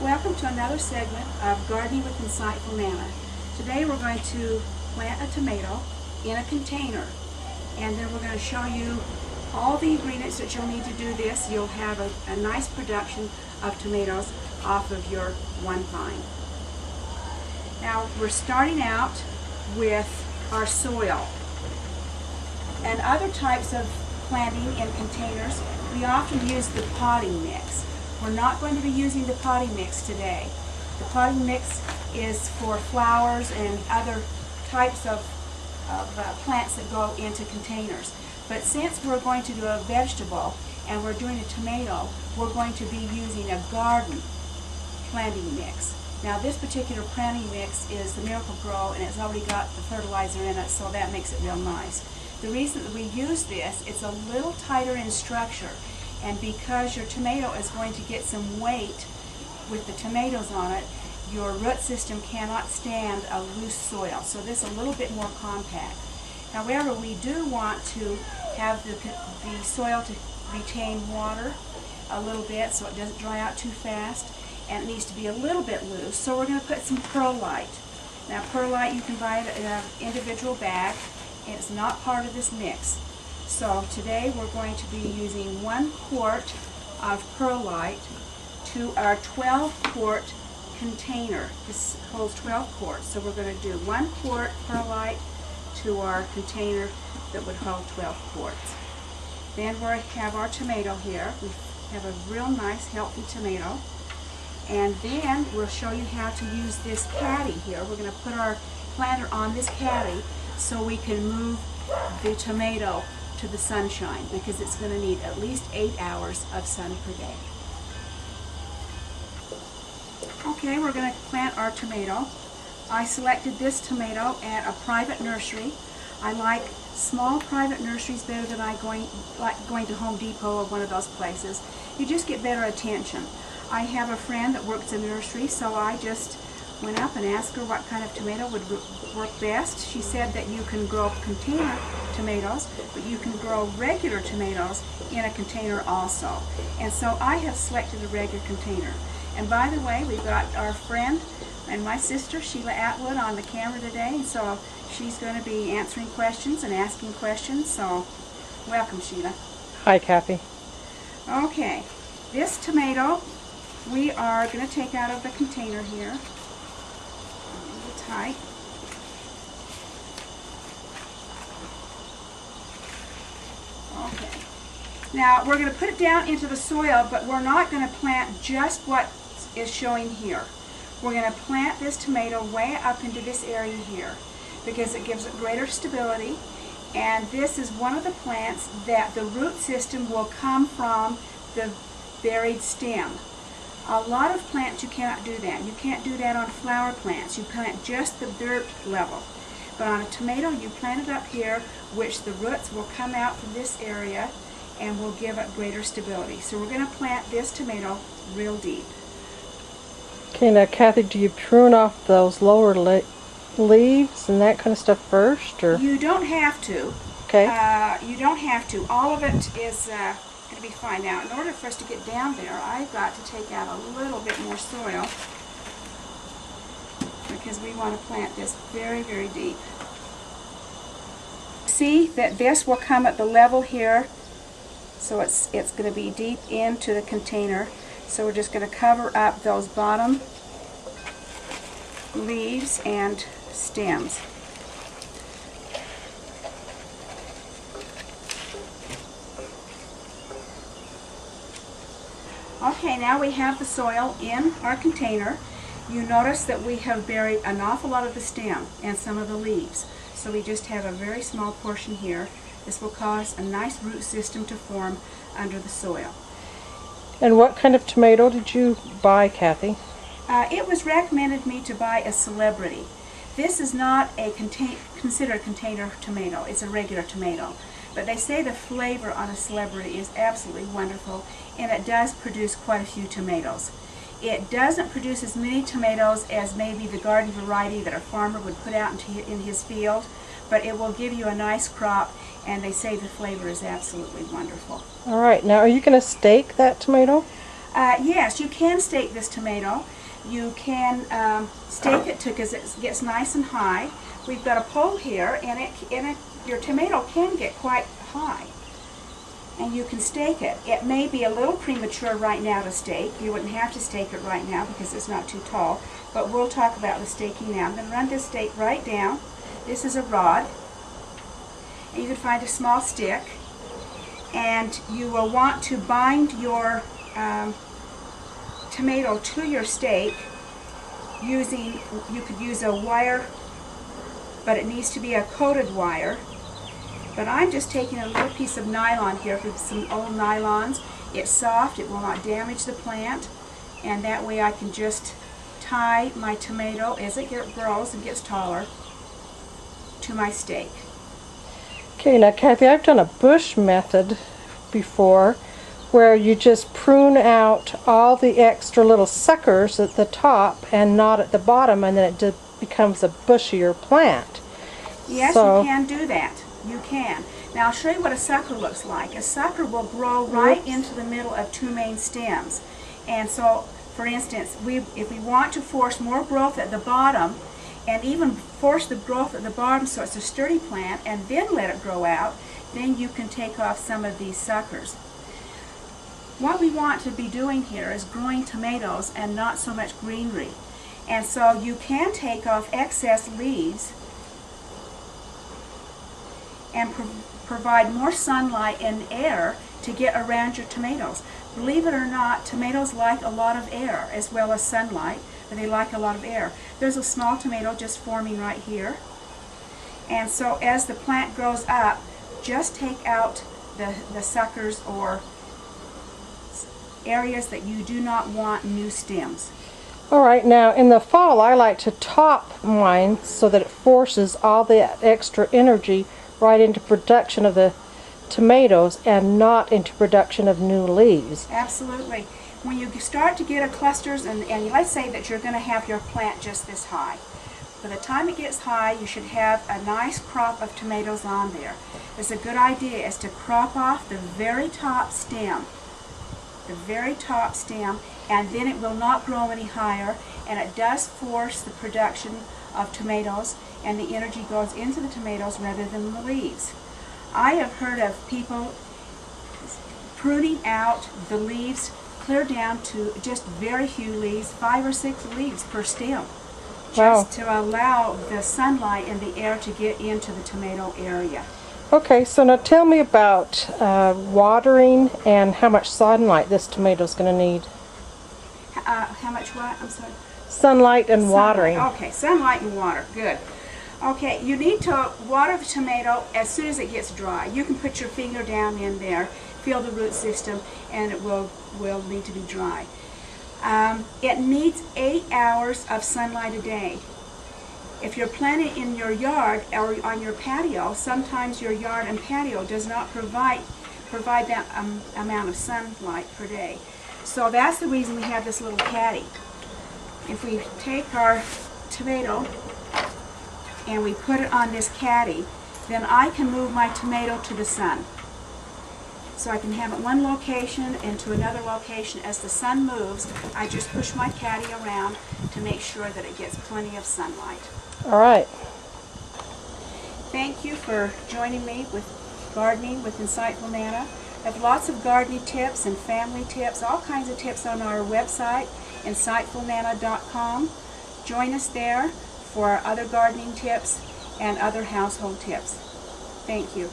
Welcome to another segment of Gardening with Insightful Nana. Today we're going to plant a tomato in a container, and then we're going to show you all the ingredients that you'll need to do this. You'll have a nice production of tomatoes off of your one vine. Now we're starting out with our soil. And other types of planting in containers, we often use the potting mix. We're not going to be using the potting mix today. The potting mix is for flowers and other types of plants that go into containers. But since we're going to do a vegetable and we're doing a tomato, we're going to be using a garden planting mix. Now this particular planting mix is the Miracle-Gro, and it's already got the fertilizer in it, so that makes it real nice. The reason that we use this, it's a little tighter in structure, and because your tomato is going to get some weight with the tomatoes on it, your root system cannot stand a loose soil, so this is a little bit more compact. However, we do want to have the soil to retain water a little bit so it doesn't dry out too fast, and it needs to be a little bit loose, so we're going to put some perlite. Now perlite you can buy in an individual bag, and it's not part of this mix. So today we're going to be using 1 quart of perlite to our 12-quart container. This holds 12 quarts, so we're going to do 1 quart perlite to our container that would hold 12 quarts. Then we have our tomato here. We have a real nice healthy tomato. And then we'll show you how to use this caddy here. We're going to put our planter on this caddy so we can move the tomato to the sunshine, because it's going to need at least 8 hours of sun per day. Okay, we're going to plant our tomato. I selected this tomato at a private nursery. I like small private nurseries better than going to Home Depot or one of those places. You just get better attention. I have a friend that works in the nursery, so I just went up and asked her what kind of tomato would work best. She said that you can grow container tomatoes, but you can grow regular tomatoes in a container also. And so I have selected a regular container. And by the way, we've got our friend and my sister, Sheila Atwood, on the camera today, so she's going to be answering questions and asking questions, so welcome, Sheila. Hi, Kathy. Okay, this tomato we are going to take out of the container here. Tight. Okay. Now we're going to put it down into the soil, but we're not going to plant just what is showing here. We're going to plant this tomato way up into this area here because it gives it greater stability, and this is one of the plants that the root system will come from the buried stem. A lot of plants you cannot do that. You can't do that on flower plants. You plant just the dirt level. But on a tomato, you plant it up here, which the roots will come out from this area and will give it greater stability. So we're going to plant this tomato real deep. Okay, now Kathy, do you prune off those lower leaves and that kind of stuff first, or? You don't have to. Okay. You don't have to. All of it is going to be fine. Now, in order for us to get down there, I've got to take out a little bit more soil because we want to plant this very, very deep. See that this will come at the level here, so it's going to be deep into the container. So we're just going to cover up those bottom leaves and stems. Okay, now we have the soil in our container. You notice that we have buried an awful lot of the stem and some of the leaves. So we just have a very small portion here. This will cause a nice root system to form under the soil. And what kind of tomato did you buy, Kathy? It was recommended me to buy a Celebrity. This is not a considered a container tomato. It's a regular tomato. But they say the flavor on a Celebrity is absolutely wonderful, and it does produce quite a few tomatoes. It doesn't produce as many tomatoes as maybe the garden variety that a farmer would put out in his field, but it will give you a nice crop, and they say the flavor is absolutely wonderful. All right, now are you going to stake that tomato? Yes, you can stake this tomato. You can stake it because it gets nice and high. We've got a pole here, and your tomato can get quite high. And you can stake it. It may be a little premature right now to stake. You wouldn't have to stake it right now because it's not too tall. But we'll talk about the staking now. I'm going to run this stake right down. This is a rod. And you can find a small stick. And you will want to bind your tomato to your stake using, you could use a wire, but it needs to be a coated wire. But I'm just taking a little piece of nylon here, from some old nylons. It's soft, it will not damage the plant, and that way I can just tie my tomato as it grows and gets taller to my stake. Okay, now Kathy, I've done a bush method before where you just prune out all the extra little suckers at the top and not at the bottom, and then it just becomes a bushier plant. Yes, so, you can do that. You can. Now I'll show you what a sucker looks like. A sucker will grow right into the middle of two main stems. And so, for instance, if we want to force more growth at the bottom, and even force the growth at the bottom so it's a sturdy plant, and then let it grow out, then you can take off some of these suckers. What we want to be doing here is growing tomatoes and not so much greenery. And so you can take off excess leaves and provide more sunlight and air to get around your tomatoes. Believe it or not, tomatoes like a lot of air as well as sunlight, but they like a lot of air. There's a small tomato just forming right here. And so as the plant grows up, just take out the suckers or areas that you do not want new stems. Alright, now in the fall I like to top mine so that it forces all that extra energy right into production of the tomatoes and not into production of new leaves. Absolutely. When you start to get a clusters, and let's say that you're going to have your plant just this high. By the time it gets high, you should have a nice crop of tomatoes on there. It's a good idea is to crop off the very top stem, and then it will not grow any higher, and it does force the production of tomatoes, and the energy goes into the tomatoes rather than the leaves. I have heard of people pruning out the leaves clear down to just very few leaves, 5 or 6 leaves per stem, just to allow the sunlight and the air to get into the tomato area. Okay, so now tell me about watering and how much sunlight this tomato is going to need. How much what? I'm sorry. Sunlight and watering. Okay, sunlight and water. Good. Okay, you need to water the tomato as soon as it gets dry. You can put your finger down in there, feel the root system, and it will need to be dry. It needs 8 hours of sunlight a day. If you're planting in your yard or on your patio, sometimes your yard and patio does not provide that amount of sunlight per day. So that's the reason we have this little caddy. If we take our tomato and we put it on this caddy, then I can move my tomato to the sun. So I can have it one location and to another location. As the sun moves, I just push my caddy around to make sure that it gets plenty of sunlight. All right. Thank you for joining me with Gardening with Insightful Nana. I have lots of gardening tips and family tips, all kinds of tips on our website, insightfulnana.com. Join us there for other gardening tips and other household tips. Thank you.